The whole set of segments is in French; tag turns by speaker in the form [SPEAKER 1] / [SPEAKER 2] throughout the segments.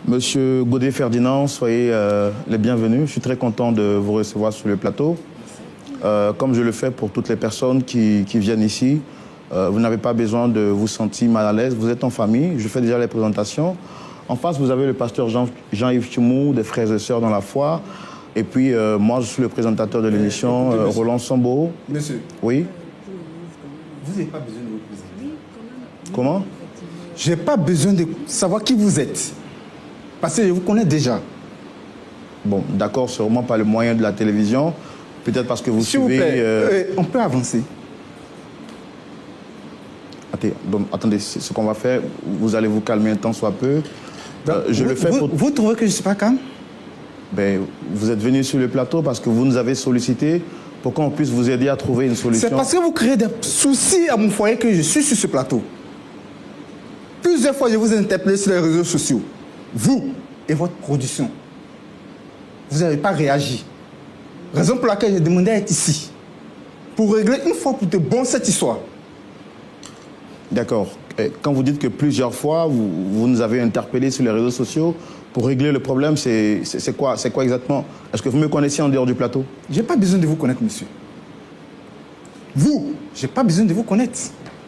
[SPEAKER 1] Monsieur Godet Ferdinand, soyez les bienvenus. Je suis très content de vous recevoir sur le plateau. Comme je le fais pour toutes les personnes qui viennent ici, vous n'avez pas besoin de vous sentir mal à l'aise. Vous êtes en famille. Je fais déjà les présentations. En face, vous avez le pasteur Jean-Yves Tchimou, des frères et sœurs dans la foi. Et puis, moi, je suis le présentateur de l'émission, Roland Sambo.
[SPEAKER 2] Monsieur.
[SPEAKER 1] Oui.
[SPEAKER 2] Vous n'avez pas besoin de vous présenter.
[SPEAKER 1] Comment?
[SPEAKER 2] Je n'ai pas besoin de savoir qui vous êtes. Parce que je vous connais déjà.
[SPEAKER 1] Bon, d'accord, sûrement par le moyen de la télévision. Peut-être parce que vous
[SPEAKER 2] S'il vous
[SPEAKER 1] suivez...
[SPEAKER 2] plaît, on peut avancer.
[SPEAKER 1] Attendez, ce qu'on va faire, vous allez vous calmer un temps soit peu.
[SPEAKER 2] Vous trouvez que je ne suis pas calme?
[SPEAKER 1] Ben, vous êtes venu sur le plateau parce que vous nous avez sollicité pour qu'on puisse vous aider à trouver une solution.
[SPEAKER 2] C'est parce que vous créez des soucis à mon foyer que je suis sur ce plateau. Plusieurs fois, je vous ai interpellé sur les réseaux sociaux. Vous et votre production. Vous n'avez pas réagi. Raison pour laquelle j'ai demandé à être ici. Pour régler une fois pour de bon cette histoire.
[SPEAKER 1] D'accord. Quand vous dites que plusieurs fois, vous nous avez interpellés sur les réseaux sociaux pour régler le problème, c'est quoi exactement? Est-ce que vous me connaissez en dehors du plateau?
[SPEAKER 2] Je n'ai pas besoin de vous connaître, monsieur. Vous, je n'ai pas besoin de vous connaître.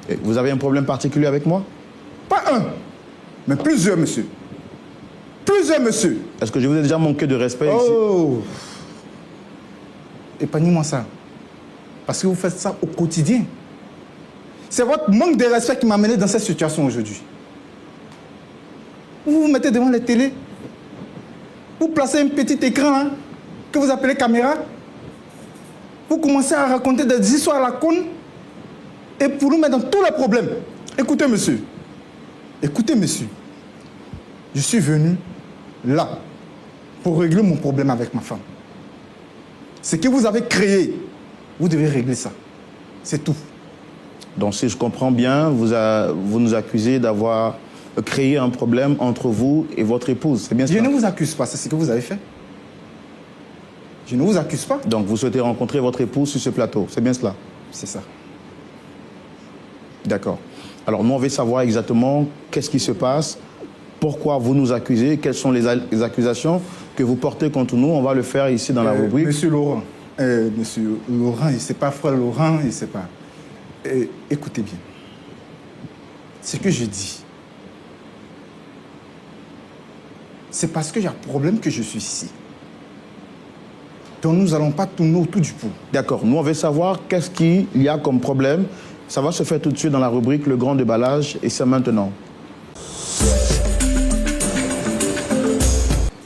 [SPEAKER 1] Et vous avez un problème particulier avec moi?
[SPEAKER 2] Pas un, mais plusieurs, monsieur. Plusieurs, monsieur.
[SPEAKER 1] Est-ce que je vous ai déjà manqué de respect ici?
[SPEAKER 2] Oh! Épargnez-moi ça. Parce que vous faites ça au quotidien. C'est votre manque de respect qui m'a mené dans cette situation aujourd'hui. Vous vous mettez devant la télé. Vous placez un petit écran là, que vous appelez caméra. Vous commencez à raconter des histoires à la con. Et pour nous mettre dans tous les problèmes. Écoutez, monsieur. Écoutez, monsieur. Je suis venu là pour régler mon problème avec ma femme. Ce que vous avez créé, vous devez régler ça. C'est tout.
[SPEAKER 1] Donc, si je comprends bien, vous nous accusez d'avoir créé un problème entre vous et votre épouse. C'est bien ça?
[SPEAKER 2] Je ne vous accuse pas, c'est ce que vous avez fait. Je ne vous accuse pas.
[SPEAKER 1] Donc, vous souhaitez rencontrer votre épouse sur ce plateau. C'est bien cela?
[SPEAKER 2] C'est ça.
[SPEAKER 1] D'accord. Alors, nous, on veut savoir exactement qu'est-ce qui se passe, pourquoi vous nous accusez, quelles sont les accusations que vous portez contre nous. On va le faire ici dans la rubrique.
[SPEAKER 2] Monsieur Laurent, c'est pas frère Laurent, il sait pas. Écoutez bien. Ce que je dis, c'est parce qu'il y a un problème que je suis ici. Donc nous n'allons pas tourner autour du pot.
[SPEAKER 1] D'accord. Nous, on veut savoir qu'est-ce qu'il y a comme problème. Ça va se faire tout de suite dans la rubrique Le Grand Déballage et c'est maintenant.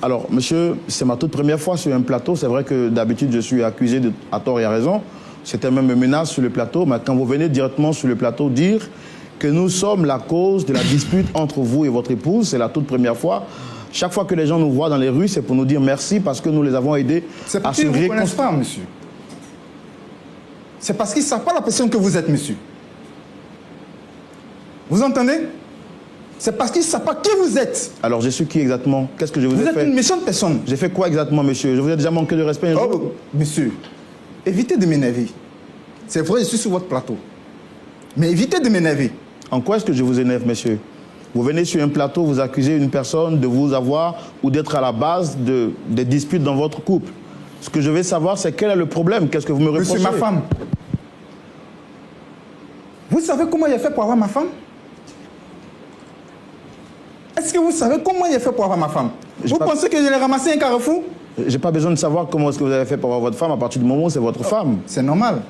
[SPEAKER 1] Alors, monsieur, c'est ma toute première fois sur un plateau. C'est vrai que d'habitude, je suis accusé à tort et à raison. C'était même une menace sur le plateau. Mais quand vous venez directement sur le plateau dire que nous sommes la cause de la dispute entre vous et votre épouse, c'est la toute première fois. Chaque fois que les gens nous voient dans les rues, c'est pour nous dire merci parce que nous les avons aidés à se
[SPEAKER 2] réconcilier. C'est parce qu'ils ne vous connaissent pas, monsieur. C'est parce qu'ils ne savent pas la personne que vous êtes, monsieur. Vous entendez? C'est parce qu'ils ne savent pas qui vous êtes.
[SPEAKER 1] Alors, je suis qui exactement? Qu'est-ce que je vous ai fait?
[SPEAKER 2] Vous êtes une méchante personne.
[SPEAKER 1] J'ai fait quoi exactement, monsieur? Je vous ai déjà manqué de respect un jour?
[SPEAKER 2] Monsieur, évitez de m'énerver. C'est vrai, je suis sur votre plateau. Mais évitez de m'énerver.
[SPEAKER 1] En quoi est-ce que je vous énerve, monsieur? Vous venez sur un plateau, vous accusez une personne de vous avoir ou d'être à la base des disputes dans votre couple. Ce que je veux savoir, c'est quel est le problème? Qu'est-ce que vous me reprochez?
[SPEAKER 2] Monsieur, ma femme. Vous savez comment j'ai fait pour avoir ma femme? Est-ce que vous savez comment j'ai fait pour avoir ma femme? Vous pensez que je l'ai ramassé un carrefour?
[SPEAKER 1] J'ai pas besoin de savoir comment est-ce que vous avez fait pour avoir votre femme à partir du moment où c'est votre femme.
[SPEAKER 2] C'est normal.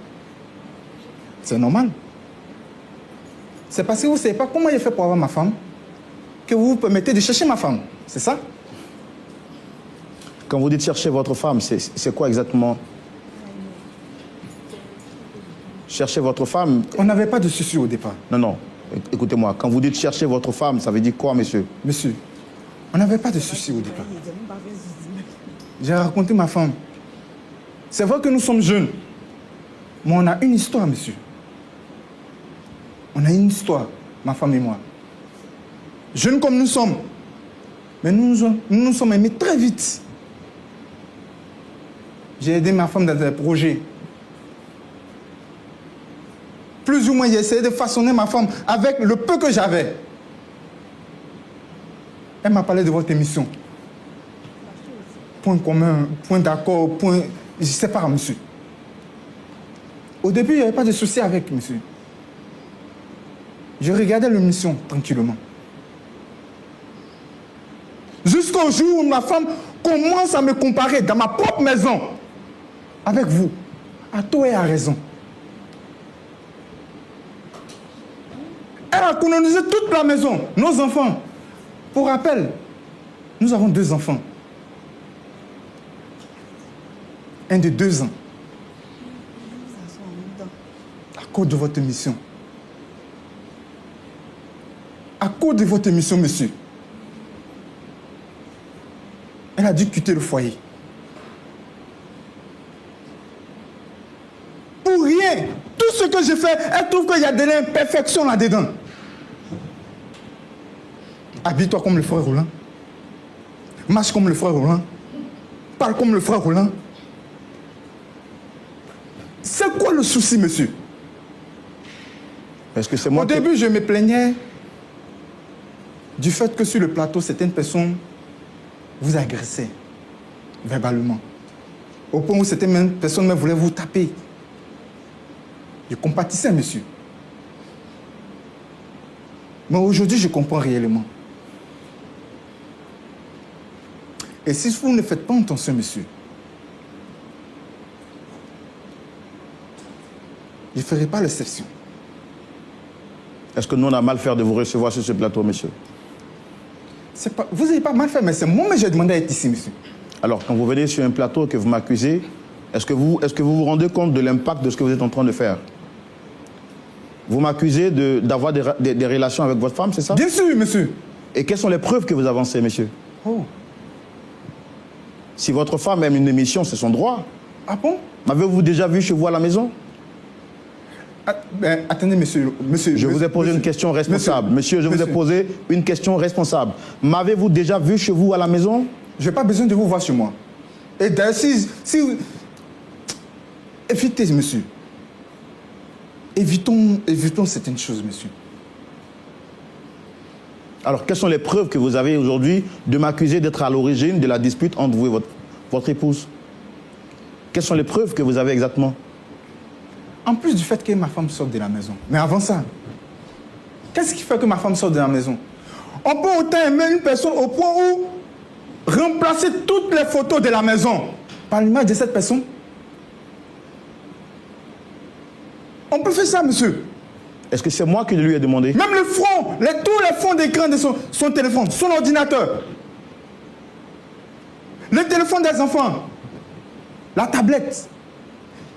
[SPEAKER 2] C'est normal. C'est parce que vous ne savez pas comment j'ai fait pour avoir ma femme que vous vous permettez de chercher ma femme. C'est ça?
[SPEAKER 1] Quand vous dites chercher votre femme, c'est quoi exactement? Chercher votre femme?
[SPEAKER 2] On n'avait pas de souci au départ.
[SPEAKER 1] Non, non. Écoutez-moi, quand vous dites chercher votre femme, ça veut dire quoi, monsieur?
[SPEAKER 2] Monsieur, on n'avait pas de souci au départ. J'ai raconté ma femme. C'est vrai que nous sommes jeunes, mais on a une histoire, monsieur. On a une histoire, ma femme et moi. Jeunes comme nous sommes, mais nous nous sommes aimés très vite. J'ai aidé ma femme dans des projets. Plus ou moins, j'ai essayé de façonner ma femme avec le peu que j'avais. Elle m'a parlé de votre émission. Point commun, point d'accord, point... Je ne sais pas, monsieur. Au début, il n'y avait pas de souci avec, monsieur. Je regardais l'émission tranquillement. Jusqu'au jour où ma femme commence à me comparer dans ma propre maison avec vous. À tort et à raison. Elle a colonisé toute la maison, nos enfants. Pour rappel, nous avons 2 enfants. Un de 2 ans. À cause de votre émission. À cause de votre émission, monsieur. Elle a dû quitter le foyer. Pour rien. Tout ce que j'ai fait, elle trouve qu'il y a de l'imperfection là-dedans. Habille-toi comme le frère Roland. Marche comme le frère Roland. Parle comme le frère Roland. C'est quoi le souci, monsieur?
[SPEAKER 1] Est-ce que c'est moi
[SPEAKER 2] Au début, je me plaignais du fait que sur le plateau, certaines personnes vous agressaient verbalement. Au point où certaines personnes même voulaient vous taper. Je compatissais, monsieur. Mais aujourd'hui, je comprends réellement. Et si vous ne faites pas attention, monsieur, je ne ferai pas l'exception.
[SPEAKER 1] Est-ce que nous, on a mal fait de vous recevoir sur ce plateau, monsieur?
[SPEAKER 2] Pas, vous n'avez pas mal fait, mais c'est moi que j'ai demandé à être ici, monsieur.
[SPEAKER 1] Alors, quand vous venez sur un plateau et que vous m'accusez, est-ce que vous vous rendez compte de l'impact de ce que vous êtes en train de faire? Vous m'accusez d'avoir des relations avec votre femme, c'est ça?
[SPEAKER 2] Bien sûr, monsieur.
[SPEAKER 1] Et quelles sont les preuves que vous avancez, monsieur?
[SPEAKER 2] Oh.
[SPEAKER 1] Si votre femme aime une émission, c'est son droit.
[SPEAKER 2] Ah bon?
[SPEAKER 1] M'avez-vous déjà vu chez vous à la maison?
[SPEAKER 2] Attendez, monsieur.
[SPEAKER 1] Je vous ai posé une question responsable. Monsieur, je vous ai posé une question responsable. M'avez-vous déjà vu chez vous à la maison?
[SPEAKER 2] Je n'ai pas besoin de vous voir chez moi. Et d'ailleurs, si... Évitez, monsieur. Évitons certaines choses, monsieur.
[SPEAKER 1] Alors, quelles sont les preuves que vous avez aujourd'hui de m'accuser d'être à l'origine de la dispute entre vous et votre épouse? Quelles sont les preuves que vous avez exactement?
[SPEAKER 2] En plus du fait que ma femme sorte de la maison. Mais avant ça, qu'est-ce qui fait que ma femme sort de la maison? On peut autant aimer une personne au point où remplacer toutes les photos de la maison par l'image de cette personne. On peut faire ça, monsieur.
[SPEAKER 1] Est-ce que c'est moi qui lui ai demandé?
[SPEAKER 2] Même le front, tous les fonds d'écran de son téléphone, son ordinateur, le téléphone des enfants, la tablette,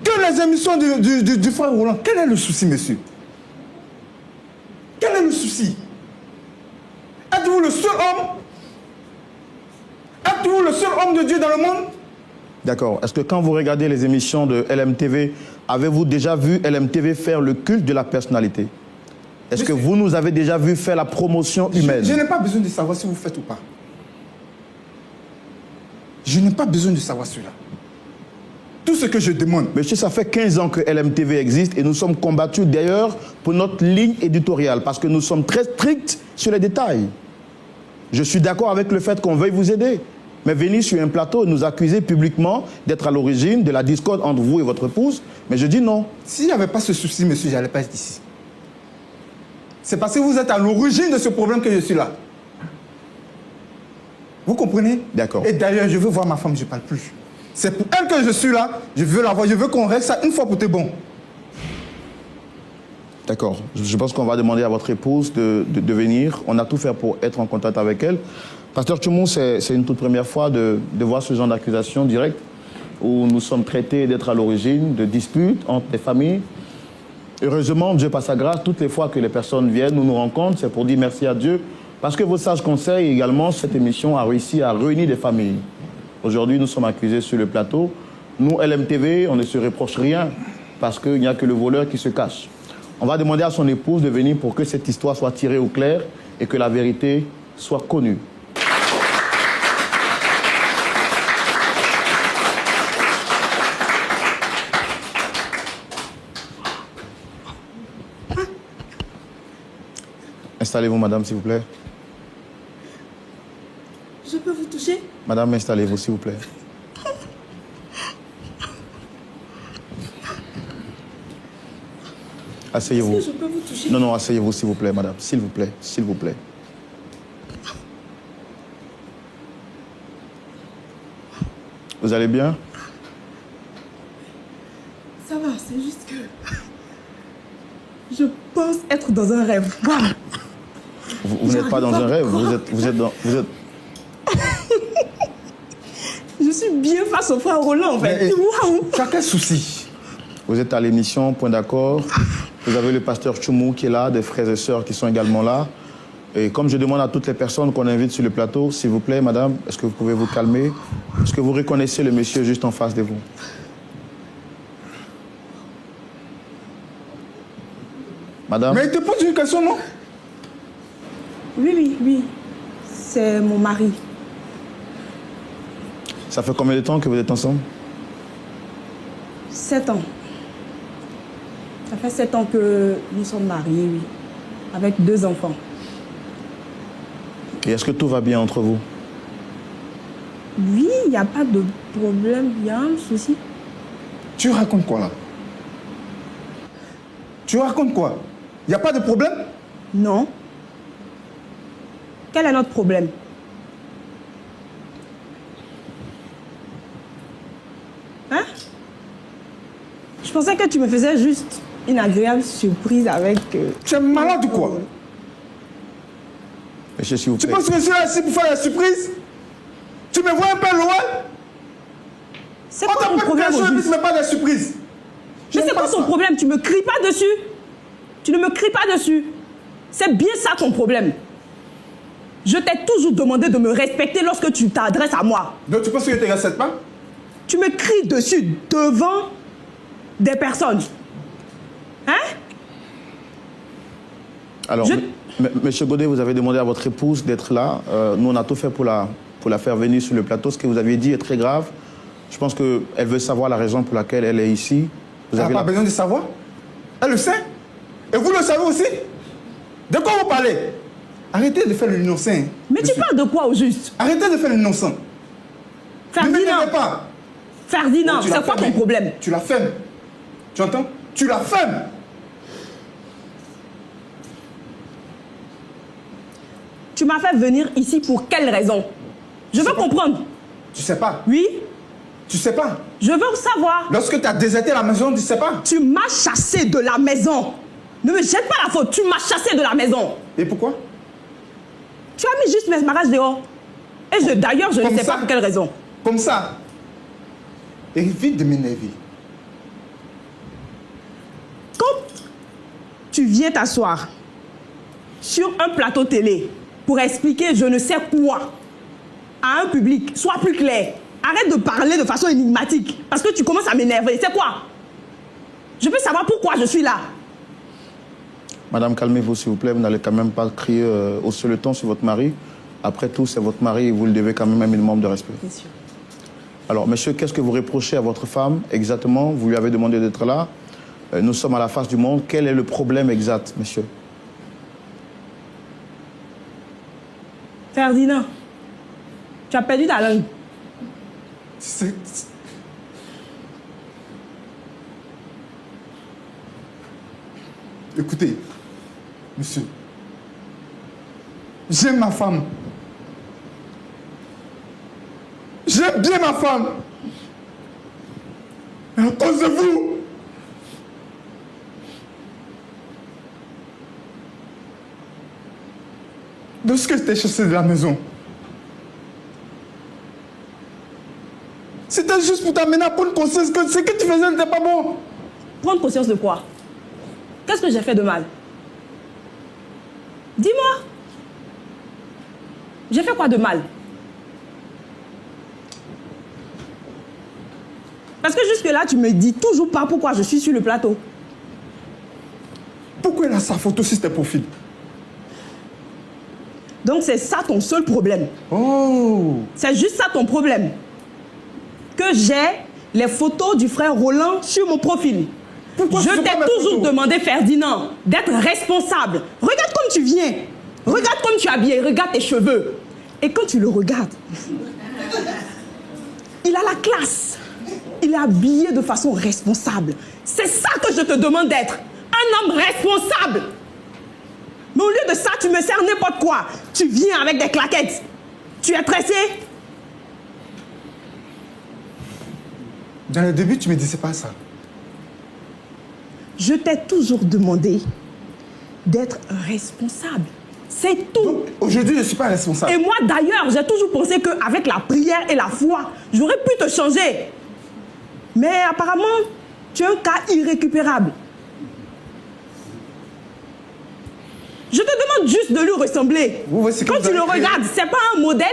[SPEAKER 2] que les émissions du frère Roland. Quel est le souci, monsieur? Quel est le souci? Êtes-vous le seul homme? Êtes-vous le seul homme de Dieu dans le monde?
[SPEAKER 1] D'accord. Est-ce que quand vous regardez les émissions de LMTV, avez-vous déjà vu LMTV faire le culte de la personnalité? Est-ce que vous nous avez déjà vu faire la promotion humaine?
[SPEAKER 2] Je n'ai pas besoin de savoir si vous faites ou pas. Je n'ai pas besoin de savoir cela. Tout ce que je demande...
[SPEAKER 1] Monsieur, ça fait 15 ans que LMTV existe et nous sommes combattus d'ailleurs pour notre ligne éditoriale parce que nous sommes très stricts sur les détails. Je suis d'accord avec le fait qu'on veuille vous aider. Mais venir sur un plateau et nous accuser publiquement d'être à l'origine de la discorde entre vous et votre épouse, mais je dis non.
[SPEAKER 2] S'il n'y avait pas ce souci, monsieur, je n'allais pas être ici. C'est parce que vous êtes à l'origine de ce problème que je suis là. Vous comprenez?
[SPEAKER 1] D'accord.
[SPEAKER 2] Et d'ailleurs, je veux voir ma femme, je ne parle plus. C'est pour elle que je suis là, je veux la voir, je veux qu'on règle ça une fois pour tout bon.
[SPEAKER 1] D'accord. Je pense qu'on va demander à votre épouse de venir. On a tout fait pour être en contact avec elle. Pasteur Tchoumou, c'est une toute première fois de voir ce genre d'accusation directe où nous sommes traités d'être à l'origine de disputes entre les familles. Heureusement, Dieu par sa grâce, toutes les fois que les personnes viennent ou nous rencontrent, c'est pour dire merci à Dieu. Parce que vos sages conseils, également, cette émission a réussi à réunir des familles. Aujourd'hui, nous sommes accusés sur le plateau. Nous, LMTV, on ne se reproche rien parce qu'il n'y a que le voleur qui se cache. On va demander à son épouse de venir pour que cette histoire soit tirée au clair et que la vérité soit connue. Installez-vous, madame, s'il vous plaît.
[SPEAKER 3] Je peux vous toucher?
[SPEAKER 1] Madame, installez-vous, s'il vous plaît. Asseyez-vous.
[SPEAKER 3] Est-ce que je peux vous toucher?
[SPEAKER 1] Non, non, asseyez-vous, s'il vous plaît, madame. S'il vous plaît, s'il vous plaît. Vous allez bien?
[SPEAKER 3] Ça va, c'est juste que... Je pense être dans un rêve. Wow.
[SPEAKER 1] Vous n'êtes pas dans un rêve, vous êtes dans...
[SPEAKER 3] Je suis bien face au frère Roland, en fait. Waouh.
[SPEAKER 2] Tu as quel souci?
[SPEAKER 1] Vous êtes à l'émission, point d'accord. Vous avez le pasteur Choumou qui est là, des frères et sœurs qui sont également là. Et comme je demande à toutes les personnes qu'on invite sur le plateau, s'il vous plaît, madame, est-ce que vous pouvez vous calmer? Est-ce que vous reconnaissez le monsieur juste en face de vous? Madame?
[SPEAKER 2] Mais il te pose une question, non?
[SPEAKER 3] Oui. C'est mon mari.
[SPEAKER 1] Ça fait combien de temps que vous êtes ensemble?
[SPEAKER 3] 7 ans. Ça fait 7 ans que nous sommes mariés, oui. Avec 2 enfants.
[SPEAKER 1] Et est-ce que tout va bien entre vous?
[SPEAKER 3] Oui, il n'y a pas de problème, il y a un souci.
[SPEAKER 2] Tu racontes quoi, là? Tu racontes quoi? Il n'y a pas de problème?
[SPEAKER 3] Non. Quel est notre problème? Hein? Je pensais que tu me faisais juste une agréable surprise avec...
[SPEAKER 2] Tu es malade ou quoi?
[SPEAKER 1] Monsieur, s'il vous
[SPEAKER 2] Tu
[SPEAKER 1] plaît.
[SPEAKER 2] penses que je suis là ici pour faire la surprise? Tu me vois un peu loin?
[SPEAKER 3] C'est
[SPEAKER 2] On
[SPEAKER 3] quoi
[SPEAKER 2] t'a
[SPEAKER 3] ton
[SPEAKER 2] pas
[SPEAKER 3] problème
[SPEAKER 2] quelque
[SPEAKER 3] au
[SPEAKER 2] chose, mais
[SPEAKER 3] juste?
[SPEAKER 2] tu mets pas de surprise.
[SPEAKER 3] Mais c'est quoi ton problème? Tu me cries pas dessus? Tu ne me cries pas dessus. C'est bien ça ton problème. Je t'ai toujours demandé de me respecter lorsque tu t'adresses à moi.
[SPEAKER 2] Donc tu penses que je ne te respecte pas?
[SPEAKER 3] Tu me cries dessus devant des personnes. Hein?
[SPEAKER 1] Alors, monsieur Godet, vous avez demandé à votre épouse d'être là. Nous, on a tout fait pour la faire venir sur le plateau. Ce que vous aviez dit est très grave. Je pense qu'elle veut savoir la raison pour laquelle elle est ici. Vous
[SPEAKER 2] Elle n'a pas besoin de savoir. Elle le sait. Et vous le savez aussi. De quoi vous parlez? Arrêtez de faire l'innocent.
[SPEAKER 3] Mais tu parles de quoi au juste?
[SPEAKER 2] Arrêtez de faire l'innocent. Ne
[SPEAKER 3] Ferdinand,
[SPEAKER 2] m'énervez pas.
[SPEAKER 3] Ferdinand,
[SPEAKER 2] Tu la
[SPEAKER 3] c'est quoi
[SPEAKER 2] fermes.
[SPEAKER 3] ton problème?
[SPEAKER 2] Tu la fermes. Tu entends? Tu la fermes.
[SPEAKER 3] Tu m'as fait venir ici pour quelle raison? Je veux comprendre.
[SPEAKER 2] Tu sais pas.
[SPEAKER 3] Oui?
[SPEAKER 2] Tu sais pas.
[SPEAKER 3] Je veux savoir.
[SPEAKER 2] Lorsque tu as déserté la maison, tu sais pas.
[SPEAKER 3] Tu m'as chassé de la maison. Ne me jette pas la faute. Tu m'as chassé de la maison.
[SPEAKER 2] Et pourquoi?
[SPEAKER 3] Tu as mis juste mes mariages dehors. Et d'ailleurs, je ne
[SPEAKER 2] Comme
[SPEAKER 3] sais
[SPEAKER 2] ça?
[SPEAKER 3] pas pour quelle raison.
[SPEAKER 2] Comme ça. Évite de m'énerver.
[SPEAKER 3] Quand tu viens t'asseoir sur un plateau télé pour expliquer je ne sais quoi à un public, sois plus clair. Arrête de parler de façon énigmatique parce que tu commences à m'énerver. C'est quoi? Je peux savoir pourquoi je suis là.
[SPEAKER 1] Madame, calmez-vous, s'il vous plaît. Vous n'allez quand même pas crier hausser le ton sur votre mari. Après tout, c'est votre mari et vous le devez quand même un minimum de respect.
[SPEAKER 3] Bien sûr.
[SPEAKER 1] Alors, monsieur, qu'est-ce que vous reprochez à votre femme exactement? Vous lui avez demandé d'être là. Nous sommes à la face du monde. Quel est le problème exact, monsieur?
[SPEAKER 3] Ferdinand, tu as perdu ta langue.
[SPEAKER 2] Écoutez, monsieur, j'aime ma femme. J'aime bien ma femme. Mais à cause de vous, lorsque j'étais chassé de la maison, c'était juste pour t'amener à prendre conscience que ce que tu faisais n'était pas bon.
[SPEAKER 3] Prendre conscience de quoi? Qu'est-ce que j'ai fait de mal? Dis-moi. J'ai fait quoi de mal? Parce que jusque-là, tu me dis toujours pas pourquoi je suis sur le plateau.
[SPEAKER 2] Pourquoi elle a sa photo sur tes profils?
[SPEAKER 3] Donc c'est ça ton seul problème.
[SPEAKER 2] Oh!
[SPEAKER 3] C'est juste ça ton problème. Que j'ai les photos du frère Roland sur mon profil.
[SPEAKER 2] Pourquoi
[SPEAKER 3] je
[SPEAKER 2] tu fais
[SPEAKER 3] t'ai
[SPEAKER 2] pas mes
[SPEAKER 3] toujours
[SPEAKER 2] photos?
[SPEAKER 3] demandé, Ferdinand, d'être responsable. Regarde comme tu viens. Regarde comme tu es habillé. Regarde tes cheveux. Et quand tu le regardes, il a la classe. Il est habillé de façon responsable. C'est ça que je te demande d'être. Un homme responsable. Mais au lieu de ça, tu me sers n'importe quoi. Tu viens avec des claquettes. Tu es pressé?
[SPEAKER 2] Dans le début, tu me disais pas ça.
[SPEAKER 3] Je t'ai toujours demandé d'être responsable. C'est tout.
[SPEAKER 2] Donc, aujourd'hui, je ne suis pas responsable.
[SPEAKER 3] Et moi, d'ailleurs, j'ai toujours pensé qu'avec la prière et la foi, j'aurais pu te changer. Mais apparemment, tu es un cas irrécupérable. Je te demande juste de lui ressembler.
[SPEAKER 2] Vous voyez ce que
[SPEAKER 3] Quand
[SPEAKER 2] vous
[SPEAKER 3] tu
[SPEAKER 2] avez
[SPEAKER 3] le
[SPEAKER 2] créé.
[SPEAKER 3] regardes, c'est pas un modèle?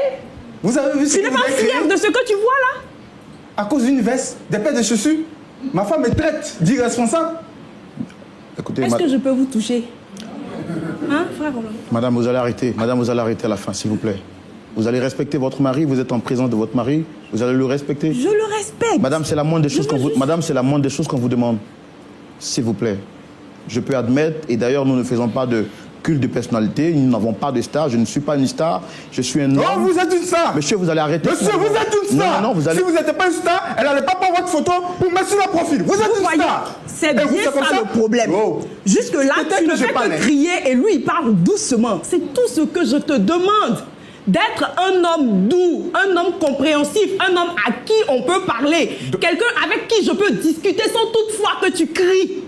[SPEAKER 2] Vous avez vu ce
[SPEAKER 3] Tu
[SPEAKER 2] que
[SPEAKER 3] n'es
[SPEAKER 2] vous
[SPEAKER 3] pas
[SPEAKER 2] avez
[SPEAKER 3] fier
[SPEAKER 2] créé
[SPEAKER 3] de ce que tu vois là?
[SPEAKER 2] À cause d'une veste, des paires de chaussures, ma femme me traite d'irresponsable.
[SPEAKER 1] Écoutez,
[SPEAKER 3] Est-ce que je peux vous toucher? Hein, frère Roland?
[SPEAKER 1] madame, vous allez arrêter. Madame, vous allez arrêter à la fin, s'il vous plaît. Vous allez respecter votre mari, vous êtes en présence de votre mari, vous allez le respecter.
[SPEAKER 3] Je le respecte.
[SPEAKER 1] Madame, c'est la moindre des
[SPEAKER 3] Je
[SPEAKER 1] choses qu'on
[SPEAKER 3] veux
[SPEAKER 1] vous...
[SPEAKER 3] juste-
[SPEAKER 1] Madame, c'est la moindre des choses qu'on vous demande. S'il vous plaît. Je peux admettre, et d'ailleurs, nous ne faisons pas de culte de personnalité, nous n'avons pas de star, je ne suis pas une star, je suis un homme.
[SPEAKER 2] Oh, vous êtes une star.
[SPEAKER 1] Monsieur, vous allez arrêter.
[SPEAKER 2] Monsieur, vous êtes une star.
[SPEAKER 1] Non, non, vous allez...
[SPEAKER 2] Si vous n'étiez pas une star, elle n'allait pas prendre votre photo pour mettre sur le profil. Vous êtes
[SPEAKER 3] Vous
[SPEAKER 2] une
[SPEAKER 3] voyez,
[SPEAKER 2] star.
[SPEAKER 3] c'est
[SPEAKER 2] Et vous,
[SPEAKER 3] bien
[SPEAKER 2] comme
[SPEAKER 3] ça le problème.
[SPEAKER 2] Oh.
[SPEAKER 3] Jusque-là,
[SPEAKER 2] Peut-être
[SPEAKER 3] tu
[SPEAKER 2] que
[SPEAKER 3] ne
[SPEAKER 2] je
[SPEAKER 3] fais
[SPEAKER 2] parlais.
[SPEAKER 3] que crier et lui, il parle doucement. C'est tout ce que je te demande. D'être un homme doux, un homme compréhensif, un homme à qui on peut parler. Quelqu'un avec qui je peux discuter sans toutefois que tu cries.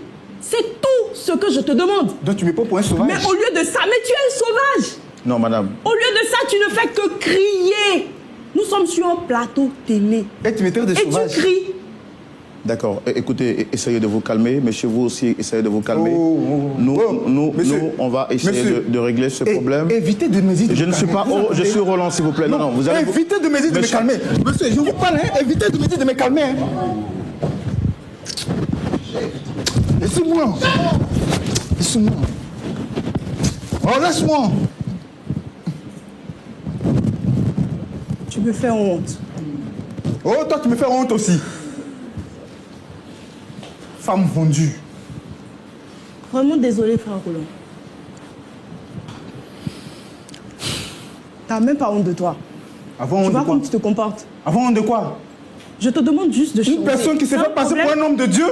[SPEAKER 3] C'est tout ce que je te demande.
[SPEAKER 2] Donc tu me prends pour un sauvage.
[SPEAKER 3] Mais au lieu de ça, mais tu es un sauvage.
[SPEAKER 1] Non, madame.
[SPEAKER 3] Au lieu de ça, tu ne fais que crier. Nous sommes sur un plateau télé.
[SPEAKER 2] Et tu me traites de
[SPEAKER 3] Et
[SPEAKER 2] sauvage.
[SPEAKER 3] tu cries.
[SPEAKER 1] D'accord. Écoutez, essayez de vous calmer. Monsieur, vous aussi, essayez de vous calmer.
[SPEAKER 2] Monsieur.
[SPEAKER 1] Nous, on va essayer
[SPEAKER 2] Monsieur.
[SPEAKER 1] de régler ce problème.
[SPEAKER 2] Évitez de me dire de
[SPEAKER 1] Je
[SPEAKER 2] me
[SPEAKER 1] ne suis
[SPEAKER 2] calmer.
[SPEAKER 1] pas...
[SPEAKER 2] Vous
[SPEAKER 1] Oh, je
[SPEAKER 2] entendez?
[SPEAKER 1] suis Roland, s'il vous plaît. Non, non, vous allez...
[SPEAKER 2] Évitez de me dire de me
[SPEAKER 1] Monsieur.
[SPEAKER 2] calmer. Monsieur, je vous parle, hein. Évitez de me dire de me calmer. Hein. Laissez-moi. Laissez-moi. Oh, laisse-moi.
[SPEAKER 3] Tu me fais honte.
[SPEAKER 2] Oh, toi, tu me fais honte aussi. Femme vendue.
[SPEAKER 3] Vraiment désolé, frère Roland. T'as même pas honte de toi.
[SPEAKER 2] Avant
[SPEAKER 3] Tu
[SPEAKER 2] honte de
[SPEAKER 3] vois
[SPEAKER 2] quoi?
[SPEAKER 3] comment tu te comportes.
[SPEAKER 2] Avant honte de quoi?
[SPEAKER 3] Je te demande juste de changer.
[SPEAKER 2] Une personne qui se
[SPEAKER 3] C'est
[SPEAKER 2] fait
[SPEAKER 3] un
[SPEAKER 2] passer
[SPEAKER 3] problème.
[SPEAKER 2] pour un homme de Dieu,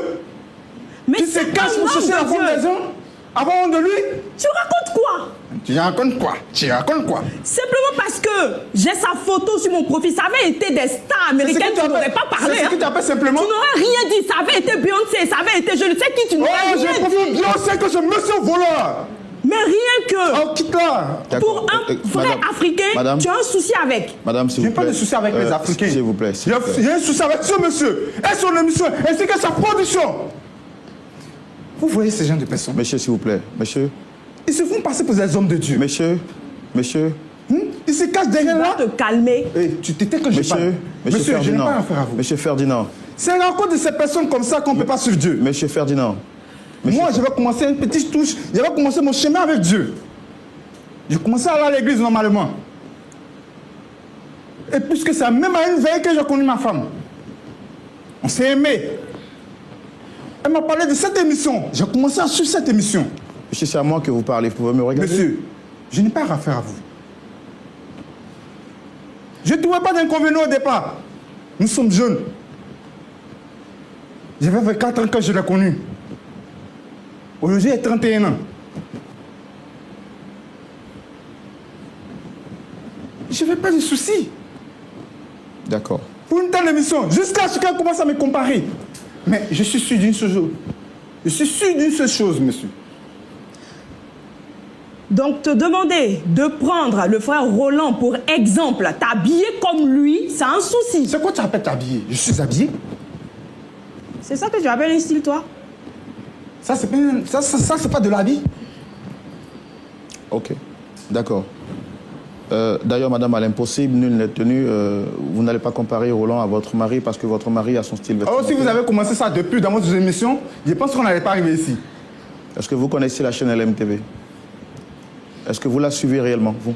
[SPEAKER 3] Mais
[SPEAKER 2] qui se
[SPEAKER 3] c'est
[SPEAKER 2] cache
[SPEAKER 3] un
[SPEAKER 2] pour
[SPEAKER 3] homme
[SPEAKER 2] chercher la
[SPEAKER 3] de
[SPEAKER 2] femme des
[SPEAKER 3] Dieu.
[SPEAKER 2] hommes. Avant honte de lui?
[SPEAKER 3] Tu racontes quoi?
[SPEAKER 2] Tu racontes quoi? Tu racontes quoi?
[SPEAKER 3] Simplement parce que j'ai sa photo sur mon profil. Ça avait été des stars américaines, tu n'aurais pas parlé.
[SPEAKER 2] C'est ce que tu appelles simplement?
[SPEAKER 3] Tu n'aurais rien dit. Ça avait été Beyoncé, ça avait été je ne sais qui, tu n'aurais
[SPEAKER 2] Oh, j'ai
[SPEAKER 3] rien
[SPEAKER 2] profité
[SPEAKER 3] dit.
[SPEAKER 2] Beyoncé que ce monsieur voleur.
[SPEAKER 3] Mais rien que
[SPEAKER 2] Oh, quitte-la.
[SPEAKER 1] D'accord.
[SPEAKER 3] pour un vrai
[SPEAKER 1] Madame,
[SPEAKER 3] Africain,
[SPEAKER 1] madame,
[SPEAKER 3] tu as un souci avec.
[SPEAKER 1] Madame, s'il
[SPEAKER 2] J'ai
[SPEAKER 1] vous plaît.
[SPEAKER 2] pas de souci avec les Africains.
[SPEAKER 1] S'il vous plaît. s'il vous plaît.
[SPEAKER 2] J'ai un souci avec ce monsieur et son émission, ainsi que sa production. Vous voyez ces gens de personnes?
[SPEAKER 1] Monsieur, s'il vous plaît. Monsieur,
[SPEAKER 2] Ils se font passer pour des hommes de Dieu.
[SPEAKER 1] monsieur,
[SPEAKER 2] Ils se cachent derrière
[SPEAKER 3] Tu
[SPEAKER 2] là.
[SPEAKER 3] dois te calmer.
[SPEAKER 2] Eh, tu t'étais que je parle.
[SPEAKER 1] monsieur
[SPEAKER 2] je n'ai
[SPEAKER 1] Ferdinand.
[SPEAKER 2] pas affaire à vous.
[SPEAKER 1] Monsieur Ferdinand.
[SPEAKER 2] C'est à cause de ces personnes comme ça qu'on ne peut pas suivre Dieu.
[SPEAKER 1] Monsieur Ferdinand.
[SPEAKER 2] Moi, je vais commencer une petite touche. Je vais commencer mon chemin avec Dieu. J'ai commencé à aller à l'église normalement. Et puisque c'est même à une veille que j'ai connu ma femme. On s'est aimé. Elle m'a parlé de cette émission. J'ai commencé à suivre cette émission.
[SPEAKER 1] Monsieur, c'est à moi que vous parlez. Vous pouvez me regarder?
[SPEAKER 2] Monsieur, je n'ai pas affaire à vous. Je ne trouvais pas d'inconvénient au départ. Nous sommes jeunes. J'avais 24 ans quand je l'ai connu. Aujourd'hui, il a 31 ans. Je n'avais pas de soucis.
[SPEAKER 1] D'accord.
[SPEAKER 2] Pour une telle émission, jusqu'à ce qu'elle commence à me comparer. Mais je suis sûr d'une seule chose. Je suis sûr d'une seule chose, monsieur.
[SPEAKER 3] Donc te demander de prendre le frère Roland pour exemple, t'habiller comme lui, c'est un souci.
[SPEAKER 2] C'est quoi tu appelles t'habiller? Je suis habillé.
[SPEAKER 3] C'est ça que tu appelles un style, toi?
[SPEAKER 2] Ça, c'est pas de l'habit.
[SPEAKER 1] Ok. D'accord. D'ailleurs, madame, à l'impossible, nul n'est tenu. Vous n'allez pas comparer Roland à votre mari parce que votre mari a son style vestimentaire.
[SPEAKER 2] Alors, si vous avez commencé ça depuis dans votre émission, je pense qu'on n'allait pas arriver ici.
[SPEAKER 1] Est-ce que vous connaissez la chaîne LMTV? Est-ce que vous la suivez réellement, vous?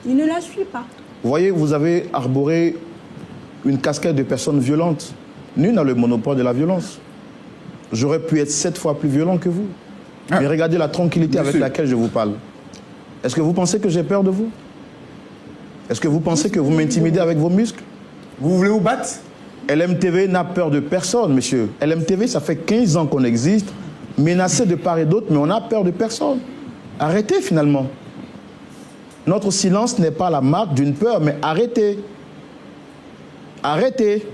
[SPEAKER 3] Il ne la suit pas.
[SPEAKER 1] Vous voyez, vous avez arboré une casquette de personnes violentes. Nul n'a le monopole de la violence. J'aurais pu être 7 fois plus violent que vous.
[SPEAKER 2] Ah.
[SPEAKER 1] Mais regardez la tranquillité avec
[SPEAKER 2] Monsieur.
[SPEAKER 1] laquelle je vous parle. Est-ce que vous pensez que j'ai peur de vous? Est-ce que vous pensez que vous m'intimidez avec vos muscles?
[SPEAKER 2] Vous voulez vous battre?
[SPEAKER 1] LMTV n'a peur de personne, monsieur. LMTV, ça fait 15 ans qu'on existe, menacé de part et d'autre, mais on n'a peur de personne. Arrêtez finalement. Notre silence n'est pas la marque d'une peur, mais arrêtez. Arrêtez.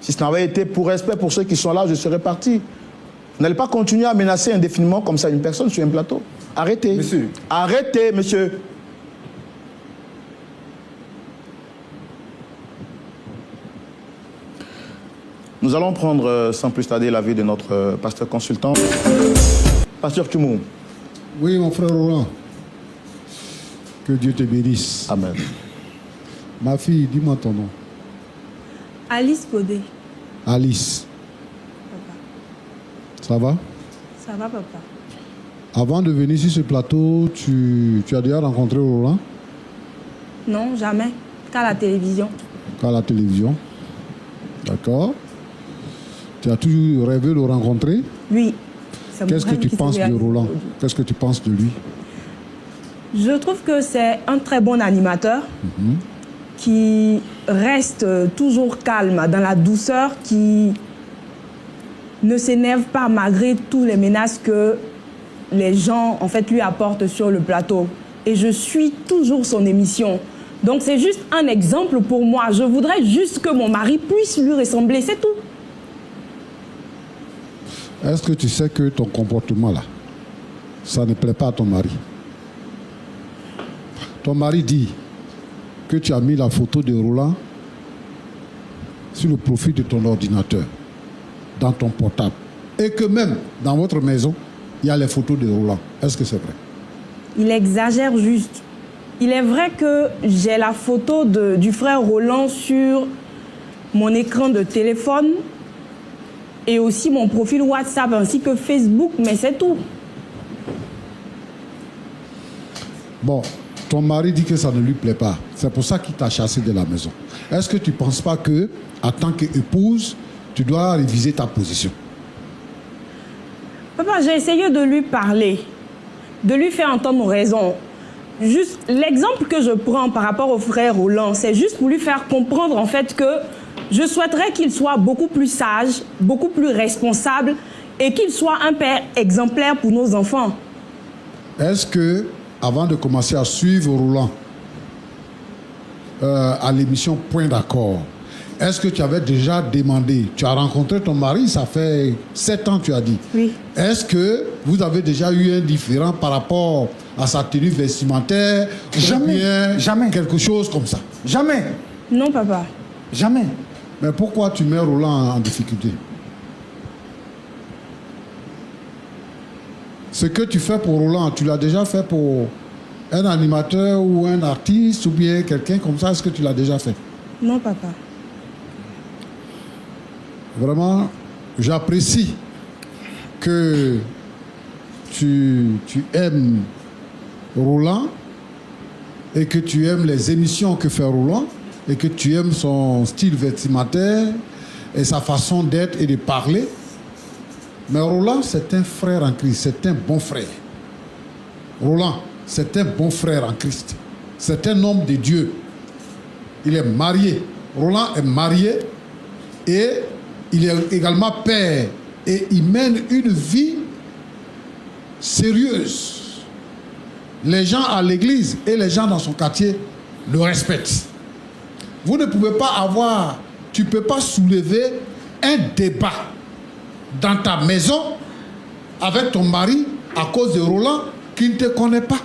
[SPEAKER 1] Si ce n'avait été pour respect pour ceux qui sont là, je serais parti. Vous n'allez pas continuer à menacer indéfiniment comme ça une personne sur un plateau. Arrêtez.
[SPEAKER 2] Monsieur.
[SPEAKER 1] Arrêtez, monsieur. Nous allons prendre sans plus tarder l'avis de notre pasteur consultant. Pasteur Tumou.
[SPEAKER 4] Oui, mon frère Roland. Que Dieu te bénisse.
[SPEAKER 1] Amen.
[SPEAKER 4] Ma fille, dis-moi ton nom.
[SPEAKER 3] Alice Godé.
[SPEAKER 4] Alice.
[SPEAKER 3] Papa.
[SPEAKER 4] Ça va?
[SPEAKER 3] Ça va, papa?
[SPEAKER 4] Avant de venir sur ce plateau, tu as déjà rencontré Roland?
[SPEAKER 3] Non, jamais. Qu'à la télévision.
[SPEAKER 4] Qu'à la télévision. D'accord. Tu as toujours rêvé de le rencontrer?
[SPEAKER 3] Oui. C'est mon
[SPEAKER 4] Qu'est-ce que
[SPEAKER 3] rêve
[SPEAKER 4] tu
[SPEAKER 3] qui s'est
[SPEAKER 4] penses de
[SPEAKER 3] réalisé
[SPEAKER 4] Roland?
[SPEAKER 3] aujourd'hui.
[SPEAKER 4] Qu'est-ce que tu penses de lui?
[SPEAKER 3] Je trouve que c'est un très bon animateur qui reste toujours calme, dans la douceur, qui ne s'énerve pas malgré toutes les menaces que les gens en fait lui apportent sur le plateau. Et je suis toujours son émission. Donc c'est juste un exemple pour moi. Je voudrais juste que mon mari puisse lui ressembler, c'est tout.
[SPEAKER 4] Est-ce que tu sais que ton comportement là, ça ne plaît pas à ton mari? Ton mari dit que tu as mis la photo de Roland sur le profil de ton ordinateur, dans ton portable. Et que même dans votre maison, il y a les photos de Roland. Est-ce que c'est vrai?
[SPEAKER 3] Il exagère juste. Il est vrai que j'ai la photo du frère Roland sur mon écran de téléphone et aussi mon profil WhatsApp ainsi que Facebook, mais c'est tout.
[SPEAKER 4] Bon, ton mari dit que ça ne lui plaît pas. C'est pour ça qu'il t'a chassé de la maison. Est-ce que tu ne penses pas que, en tant qu'épouse, tu dois réviser ta position?
[SPEAKER 3] Papa, j'ai essayé de lui parler, de lui faire entendre raison. Juste l'exemple que je prends par rapport au frère Roland, c'est juste pour lui faire comprendre en fait que je souhaiterais qu'il soit beaucoup plus sage, beaucoup plus responsable et qu'il soit un père exemplaire pour nos enfants.
[SPEAKER 4] Est-ce que, avant de commencer à suivre Roland à l'émission Point d'accord, est-ce que tu avais déjà demandé, tu as rencontré ton mari, ça fait 7 ans tu as dit.
[SPEAKER 3] Oui.
[SPEAKER 4] Est-ce que vous avez déjà eu un différend par rapport à sa tenue vestimentaire?
[SPEAKER 2] Jamais,
[SPEAKER 4] ou bien
[SPEAKER 2] jamais.
[SPEAKER 4] quelque chose comme ça?
[SPEAKER 2] Jamais.
[SPEAKER 3] Non, papa.
[SPEAKER 2] Jamais.
[SPEAKER 4] Mais pourquoi tu mets Roland en difficulté? Ce que tu fais pour Roland, tu l'as déjà fait pour un animateur ou un artiste ou bien quelqu'un comme ça? Est-ce que tu l'as déjà fait?
[SPEAKER 3] Non, papa.
[SPEAKER 4] Vraiment, j'apprécie que tu aimes Roland et que tu aimes les émissions que fait Roland et que tu aimes son style vestimentaire et sa façon d'être et de parler. Mais Roland, c'est un frère en Christ, c'est un bon frère. Roland, c'est un bon frère en Christ. C'est un homme de Dieu. Il est marié. Roland est marié et il est également père. Et il mène une vie sérieuse. Les gens à l'église et les gens dans son quartier le respectent. Vous ne pouvez pas avoir, tu ne peux pas soulever un débat dans ta maison avec ton mari à cause de Roland qui ne te connaît pas,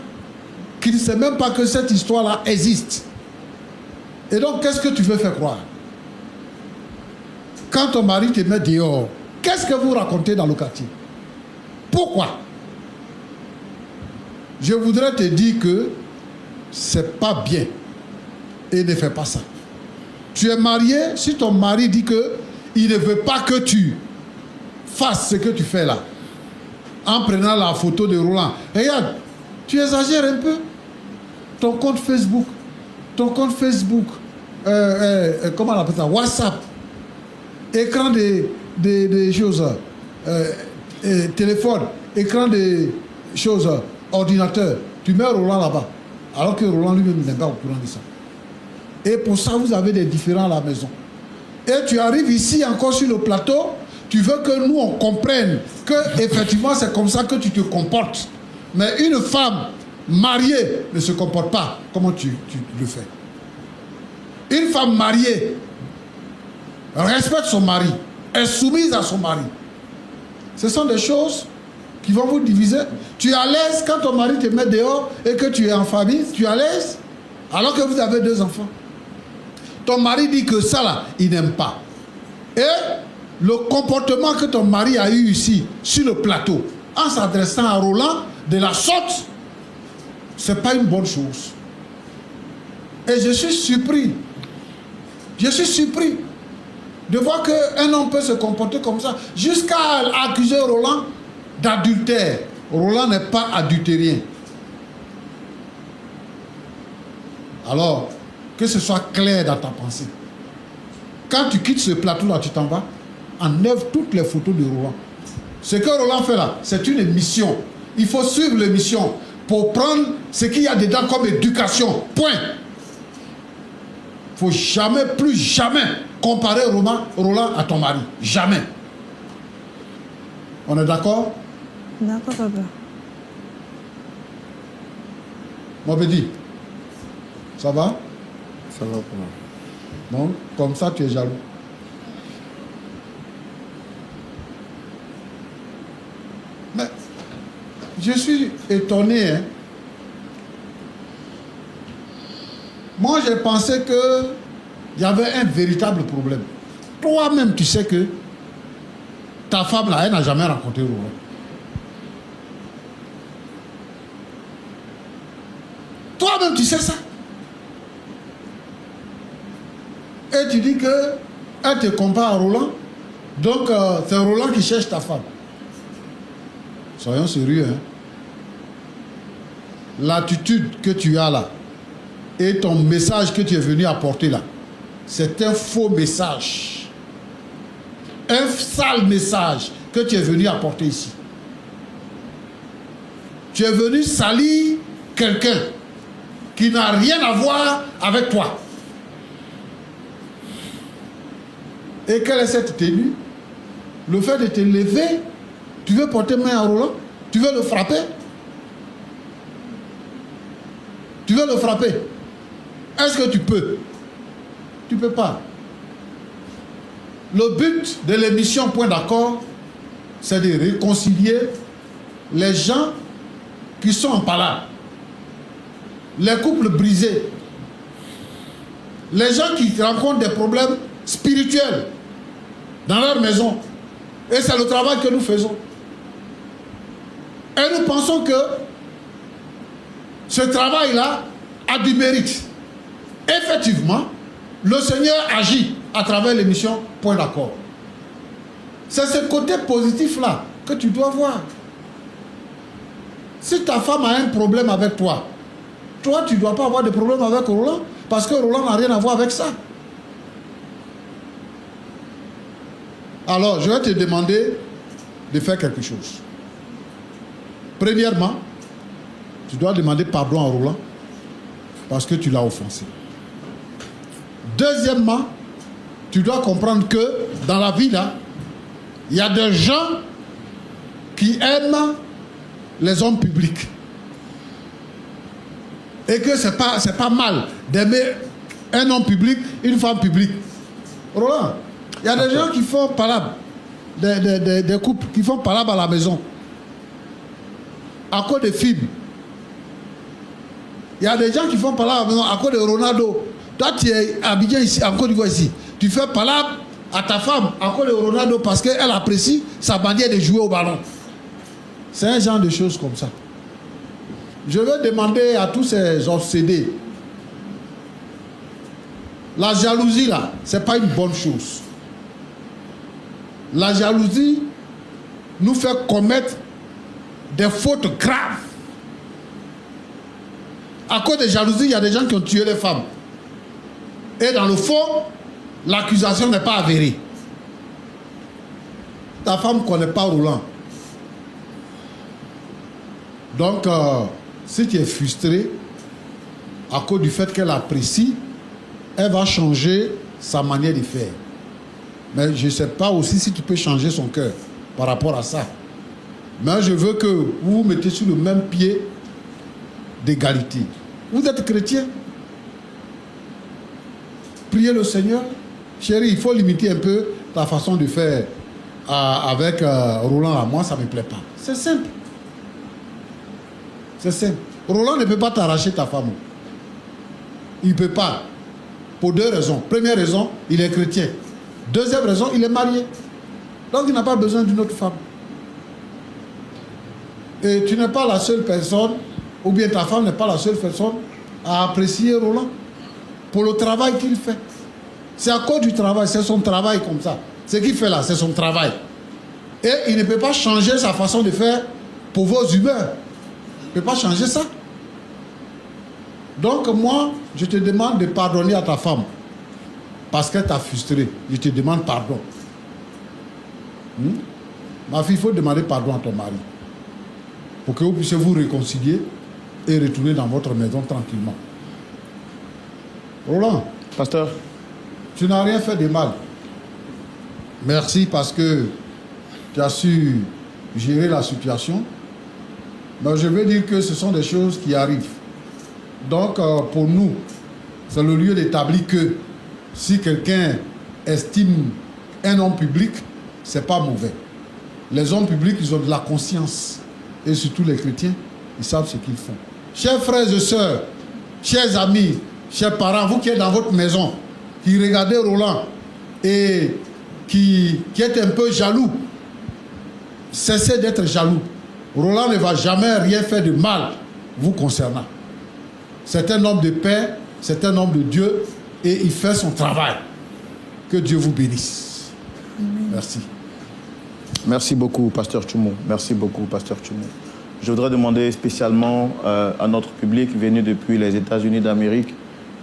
[SPEAKER 4] qui ne sait même pas que cette histoire-là existe. Et donc, qu'est-ce que tu veux faire croire? Quand ton mari te met dehors, qu'est-ce que vous racontez dans le quartier? Pourquoi? Je voudrais te dire que c'est pas bien et ne fais pas ça. Tu es marié, si ton mari dit que il ne veut pas que tu fasses ce que tu fais là, en prenant la photo de Roland, regarde, tu exagères un peu. Ton compte Facebook, comment on appelle ça, WhatsApp, écran des choses, téléphone, écran des choses, ordinateur, tu mets Roland là-bas. Alors que Roland lui-même n'est pas au courant de ça. Et pour ça, vous avez des différends à la maison. Et tu arrives ici encore sur le plateau, tu veux que nous, on comprenne que effectivement c'est comme ça que tu te comportes. Mais une femme mariée ne se comporte pas. Comment tu le fais? Une femme mariée respecte son mari, est soumise à son mari. Ce sont des choses qui vont vous diviser. Tu es à l'aise quand ton mari te met dehors et que tu es en famille, tu es à l'aise alors que vous avez 2 enfants. Ton mari dit que ça là, il n'aime pas. Et le comportement que ton mari a eu ici, sur le plateau, en s'adressant à Roland de la sorte, c'est pas une bonne chose. Et je suis surpris. Je suis surpris de voir qu'un homme peut se comporter comme ça, jusqu'à accuser Roland d'adultère. Roland n'est pas adultérien. Alors, que ce soit clair dans ta pensée. Quand tu quittes ce plateau-là, tu t'en vas, enlève toutes les photos de Roland. Ce que Roland fait là, c'est une mission. Il faut suivre l'émission pour prendre ce qu'il y a dedans comme éducation. Point. Il ne faut jamais, plus jamais comparer Roland à ton mari. Jamais. On est d'accord?
[SPEAKER 3] D'accord, papa.
[SPEAKER 4] Mobedi, ça va?
[SPEAKER 1] Ça va, papa.
[SPEAKER 4] Donc, comme ça, tu es jaloux. Mais, je suis étonné. Hein. Moi, j'ai pensé qu'il y avait un véritable problème. Toi-même, tu sais que ta femme, là, elle n'a jamais rencontré Roland. Toi-même, tu sais ça. Et tu dis qu'elle te compare à Roland. Donc, c'est Roland qui cherche ta femme. Soyons sérieux. Hein? L'attitude que tu as là et ton message que tu es venu apporter là, c'est un faux message. Un sale message que tu es venu apporter ici. Tu es venu salir quelqu'un qui n'a rien à voir avec toi. Et quelle est cette tenue? Le fait de te lever, tu veux porter main à Roland? Tu veux le frapper? Tu veux le frapper? Est-ce que tu peux? Tu ne peux pas. Le but de l'émission Point d'accord, c'est de réconcilier les gens qui sont en palabre, les couples brisés, les gens qui rencontrent des problèmes spirituels dans leur maison. Et c'est le travail que nous faisons. Et nous pensons que ce travail-là a du mérite. Effectivement, le Seigneur agit à travers l'émission Point d'accord. C'est ce côté positif-là que tu dois voir. Si ta femme a un problème avec toi, toi, tu ne dois pas avoir de problème avec Roland, parce que Roland n'a rien à voir avec ça. Alors, je vais te demander de faire quelque chose. Premièrement, tu dois demander pardon à Roland parce que tu l'as offensé. Deuxièmement, tu dois comprendre que dans la vie, là, il y a des gens qui aiment les hommes publics. Et que c'est pas mal d'aimer un homme public, une femme publique. Roland, il y a des gens qui font palabre, des couples qui font palabre à la maison, à cause des films. Il y a des gens qui font palabre à la maison à cause de Ronaldo. Toi, tu es habillé ici, en Côte d'Ivoire ici. Tu fais palabre à ta femme à cause de Ronaldo parce qu'elle apprécie sa manière de jouer au ballon. C'est un genre de choses comme ça. Je vais demander à tous ces obsédés. La jalousie, là, ce n'est pas une bonne chose. La jalousie nous fait commettre des fautes graves. À cause de jalousie, il y a des gens qui ont tué les femmes. Et dans le fond, l'accusation n'est pas avérée. Ta femme ne connaît pas Roland. Donc, si tu es frustré, à cause du fait qu'elle apprécie, elle va changer sa manière de faire. Mais je ne sais pas aussi si tu peux changer son cœur par rapport à ça. Mais je veux que vous vous mettez sur le même pied d'égalité. Vous êtes chrétien. Priez le Seigneur. Chérie, il faut limiter un peu ta façon de faire avec Roland. À moi, ça ne me plaît pas. C'est simple. C'est simple. Roland ne peut pas t'arracher ta femme. Il ne peut pas. Pour deux raisons. Première raison, il est chrétien. Deuxième raison, il est marié. Donc il n'a pas besoin d'une autre femme. Et tu n'es pas la seule personne, ou bien ta femme n'est pas la seule personne à apprécier Roland pour le travail qu'il fait. C'est à cause du travail, c'est son travail comme ça. Ce qu'il fait là, c'est son travail. Et il ne peut pas changer sa façon de faire pour vos humeurs. Il ne peut pas changer ça. Donc moi, je te demande de pardonner à ta femme parce qu'elle t'a frustré. Je te demande pardon. Ma fille, il faut demander pardon à ton mari pour que vous puissiez vous réconcilier et retourner dans votre maison tranquillement. Roland,
[SPEAKER 1] Pasteur,
[SPEAKER 4] tu n'as rien fait de mal. Merci parce que tu as su gérer la situation. Mais je veux dire que ce sont des choses qui arrivent. Donc, pour nous, c'est le lieu d'établir que si quelqu'un estime un homme public, c'est pas mauvais. Les hommes publics, ils ont de la conscience. Et surtout les chrétiens, ils savent ce qu'ils font. Chers frères et sœurs, chers amis, chers parents, vous qui êtes dans votre maison, qui regardez Roland et qui êtes un peu jaloux, cessez d'être jaloux. Roland ne va jamais rien faire de mal vous concernant. C'est un homme de paix, c'est un homme de Dieu et il fait son travail. Que Dieu vous bénisse. Merci.
[SPEAKER 1] merci beaucoup, Pasteur Tchoumo. Merci beaucoup, Pasteur Tchoumo. Je voudrais demander spécialement à notre public venu depuis les États-Unis d'Amérique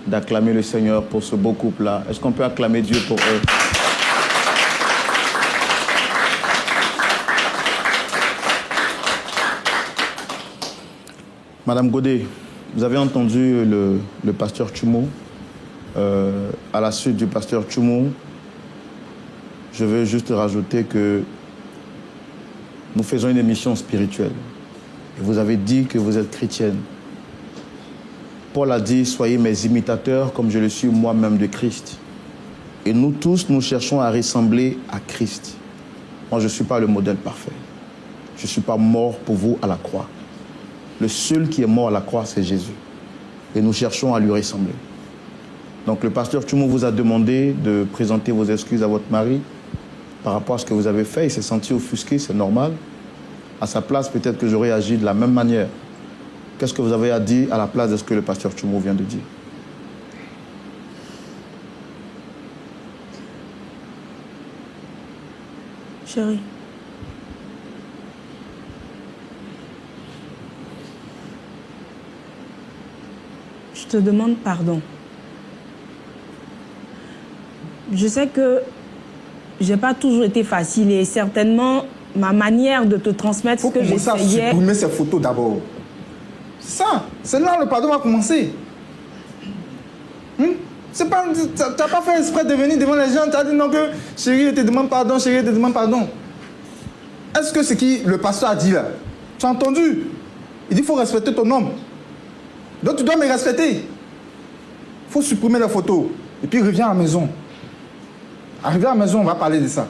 [SPEAKER 1] d'acclamer le Seigneur pour ce beau couple-là. Est-ce qu'on peut acclamer Dieu pour eux? Madame Godet, vous avez entendu le pasteur Tchoumo. À la suite du pasteur Tchoumo, je veux juste rajouter que nous faisons une émission spirituelle. Et vous avez dit que vous êtes chrétienne. Paul a dit, soyez mes imitateurs comme je le suis moi-même de Christ. Et nous tous, nous cherchons à ressembler à Christ. Moi, je ne suis pas le modèle parfait. Je ne suis pas mort pour vous à la croix. Le seul qui est mort à la croix, c'est Jésus. Et nous cherchons à lui ressembler. Donc le pasteur Tchoumo vous a demandé de présenter vos excuses à votre mari par rapport à ce que vous avez fait. Il s'est senti offusqué, c'est normal. À sa place, peut-être que j'aurais agi de la même manière. Qu'est-ce que vous avez à dire à la place de ce que le pasteur Tchoumo vient de dire?
[SPEAKER 3] Chérie. Je te demande pardon. Je sais que j'ai pas toujours été facile et certainement ma manière de te transmettre ce que j'essayais...
[SPEAKER 2] Il faut commencer à supprimer ces photos d'abord. C'est ça. C'est là le pardon va commencer. C'est pas... Tu n'as pas fait exprès de venir devant les gens. Tu as dit non que chérie, je te demande pardon, chérie, je te demande pardon. Est-ce que ce que le pasteur a dit là, tu as entendu? Il dit qu'il faut respecter ton homme. Donc tu dois me respecter. Il faut supprimer la photo. Et puis reviens à la maison. Arrivé à la maison, on va parler de ça.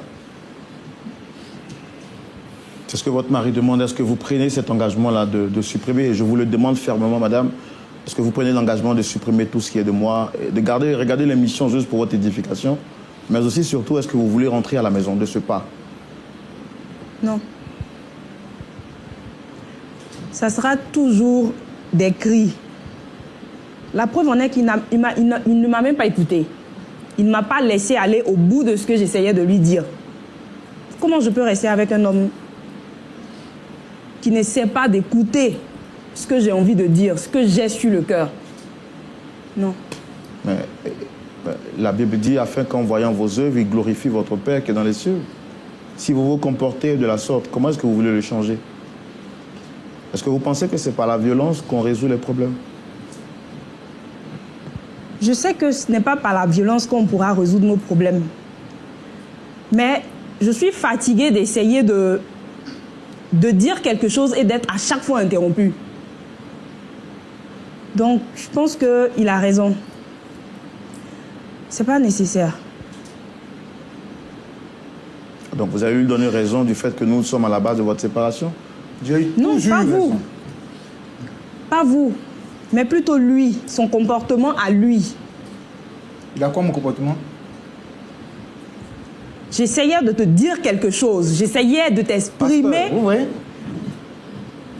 [SPEAKER 1] C'est ce que votre mari demande. Est-ce que vous prenez cet engagement-là de supprimer? Et je vous le demande fermement, madame. Est-ce que vous prenez l'engagement de supprimer tout ce qui est de moi, de regarder l'émission juste pour votre édification, mais aussi, surtout, est-ce que vous voulez rentrer à la maison de ce pas?
[SPEAKER 3] Non. Ça sera toujours des cris. La preuve en est qu'il ne m'a même pas écouté. Il ne m'a pas laissé aller au bout de ce que j'essayais de lui dire. Comment je peux rester avec un homme qui ne sait pas d'écouter ce que j'ai envie de dire, ce que j'ai sur le cœur? Non.
[SPEAKER 1] Mais la Bible dit, afin qu'en voyant vos œuvres, il glorifie votre Père qui est dans les cieux. Si vous vous comportez de la sorte, comment est-ce que vous voulez le changer? Est-ce que vous pensez que c'est par la violence qu'on résout les problèmes?
[SPEAKER 3] Je sais que ce n'est pas par la violence qu'on pourra résoudre nos problèmes. Mais je suis fatiguée d'essayer de dire quelque chose et d'être à chaque fois interrompue. Donc, je pense qu'il a raison. C'est pas nécessaire.
[SPEAKER 1] Donc vous avez lui donné raison du fait que nous sommes à la base de votre séparation?
[SPEAKER 3] Non, pas vous. Pas vous. Mais plutôt lui, son comportement à lui.
[SPEAKER 2] Il a quoi mon comportement?
[SPEAKER 3] J'essayais de te dire quelque chose. J'essayais de t'exprimer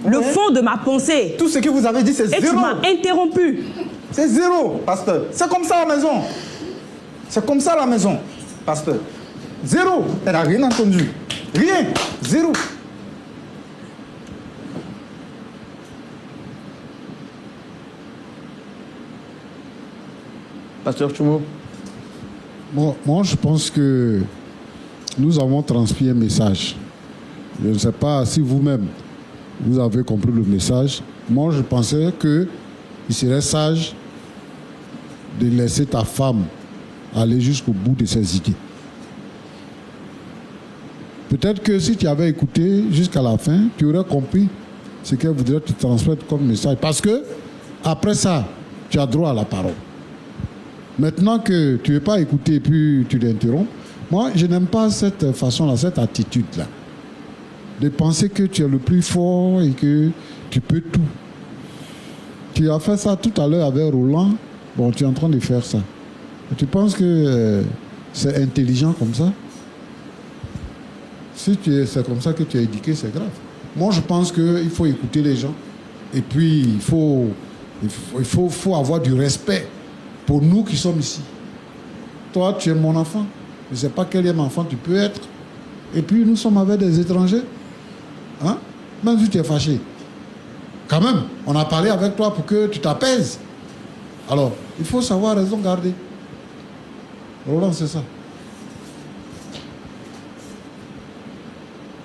[SPEAKER 3] le fond de ma pensée.
[SPEAKER 2] Tout ce que vous avez dit, c'est
[SPEAKER 3] Et
[SPEAKER 2] zéro.
[SPEAKER 3] tu m'as interrompu.
[SPEAKER 2] C'est zéro, pasteur. C'est comme ça à la maison. C'est comme ça à la maison, pasteur. Zéro. Elle n'a rien entendu. Rien. Zéro.
[SPEAKER 1] Pasteur Tchoumo?
[SPEAKER 4] Bon, moi, je pense que nous avons transmis un message. Je ne sais pas si vous-même, vous avez compris le message. Moi, je pensais qu'il serait sage de laisser ta femme aller jusqu'au bout de ses idées. Peut-être que si tu avais écouté jusqu'à la fin, tu aurais compris ce qu'elle voudrait te transmettre comme message. Parce que, après ça, tu as droit à la parole. Maintenant que tu n'es pas écouté et puis tu l'interromps, moi, je n'aime pas cette façon-là, cette attitude-là. De penser que tu es le plus fort et que tu peux tout. Tu as fait ça tout à l'heure avec Roland. Bon, tu es en train de faire ça. Et tu penses que c'est intelligent comme ça? Si c'est comme ça que tu es éduqué, c'est grave. Moi, je pense qu'il faut écouter les gens. Et puis, il faut avoir du respect pour nous qui sommes ici. Toi, tu es mon enfant. Je ne sais pas quel enfant tu peux être. Et puis, nous sommes avec des étrangers. Hein? Même si tu es fâché. Quand même, on a parlé avec toi pour que tu t'apaises. Alors, il faut savoir raison garder. Roland, c'est ça.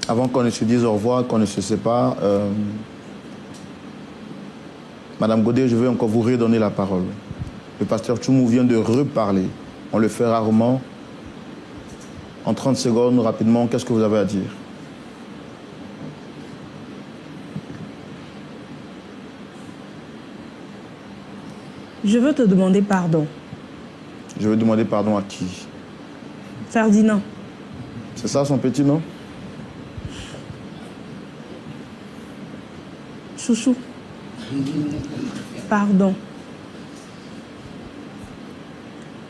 [SPEAKER 1] Avant qu'on ne se dise au revoir, qu'on ne se sépare, Madame Godet, je veux encore vous redonner la parole. Le pasteur Tchoumo vient de reparler. On le fait rarement. En 30 secondes, rapidement, qu'est-ce que vous avez à dire?
[SPEAKER 3] Je veux te demander pardon.
[SPEAKER 1] Je veux demander pardon à qui?
[SPEAKER 3] Ferdinand.
[SPEAKER 1] C'est ça son petit nom?
[SPEAKER 3] Chouchou. Pardon.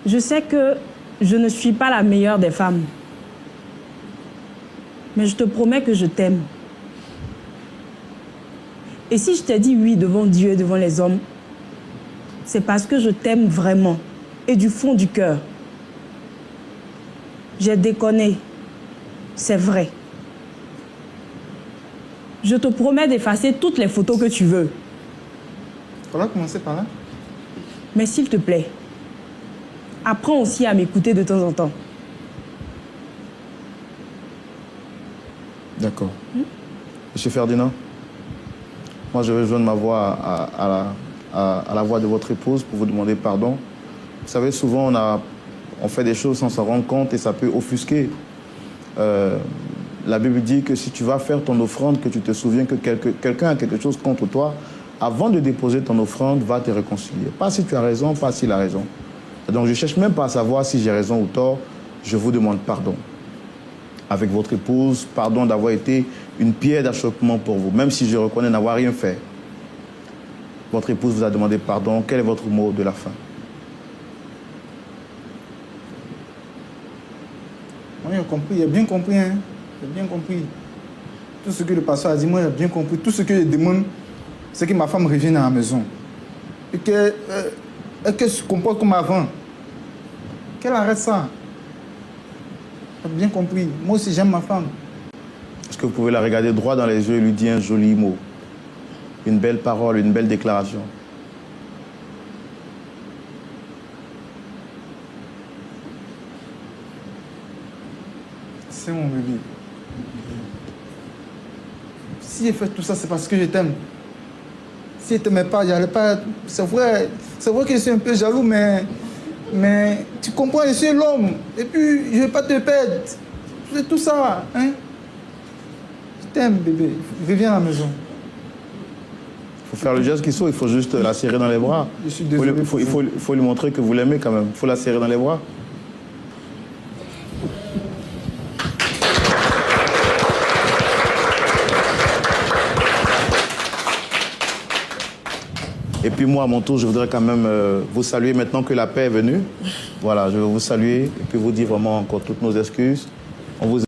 [SPEAKER 3] Je sais que je ne suis pas la meilleure des femmes. Mais je te promets que je t'aime. Et si je t'ai dit oui devant Dieu et devant les hommes, c'est parce que je t'aime vraiment et du fond du cœur. J'ai déconné. C'est vrai. Je te promets d'effacer toutes les photos que tu veux.
[SPEAKER 2] On va commencer par là.
[SPEAKER 3] Mais s'il te plaît, apprends aussi à m'écouter de temps en temps.
[SPEAKER 1] D'accord. Monsieur Ferdinand, moi je vais joindre ma voix à la voix de votre épouse pour vous demander pardon. Vous savez, souvent on fait des choses sans s'en rendre compte et ça peut offusquer. La Bible dit que si tu vas faire ton offrande, que tu te souviens que quelqu'un a quelque chose contre toi, avant de déposer ton offrande, va te réconcilier. Pas si tu as raison, pas s'il a raison. Donc je ne cherche même pas à savoir si j'ai raison ou tort, je vous demande pardon. Avec votre épouse, pardon d'avoir été une pierre d'achoppement pour vous, même si je reconnais n'avoir rien fait. Votre épouse vous a demandé pardon, quel est votre mot de la fin?
[SPEAKER 2] Moi, j'ai compris, j'ai bien compris, hein. J'ai bien compris. Tout ce que le pasteur a dit, moi, j'ai bien compris. Tout ce que je demande, c'est que ma femme revienne à la maison. Et qu'elle se comporte comme avant. Qu'elle arrête ça. J'ai bien compris. Moi aussi, j'aime ma femme.
[SPEAKER 1] Est-ce que vous pouvez la regarder droit dans les yeux et lui dire un joli mot? Une belle parole, une belle déclaration?
[SPEAKER 2] C'est mon bébé. Si j'ai fait tout ça, c'est parce que je t'aime. Si tu ne m'aimes pas, j'allais pas... C'est vrai que je suis un peu jaloux, mais tu comprends, je suis l'homme. Et puis, je ne vais pas te perdre. C'est tout ça, hein. Je t'aime, bébé. Reviens à la maison.
[SPEAKER 1] Il faut faire le geste qu'il faut, il faut juste la serrer dans les bras.
[SPEAKER 2] Je suis désolé.
[SPEAKER 1] Il faut lui montrer que vous l'aimez quand même. Il faut la serrer dans les bras. Et puis moi, à mon tour, je voudrais quand même vous saluer maintenant que la paix est venue. Voilà, je veux vous saluer et puis vous dire vraiment encore toutes nos excuses. On vous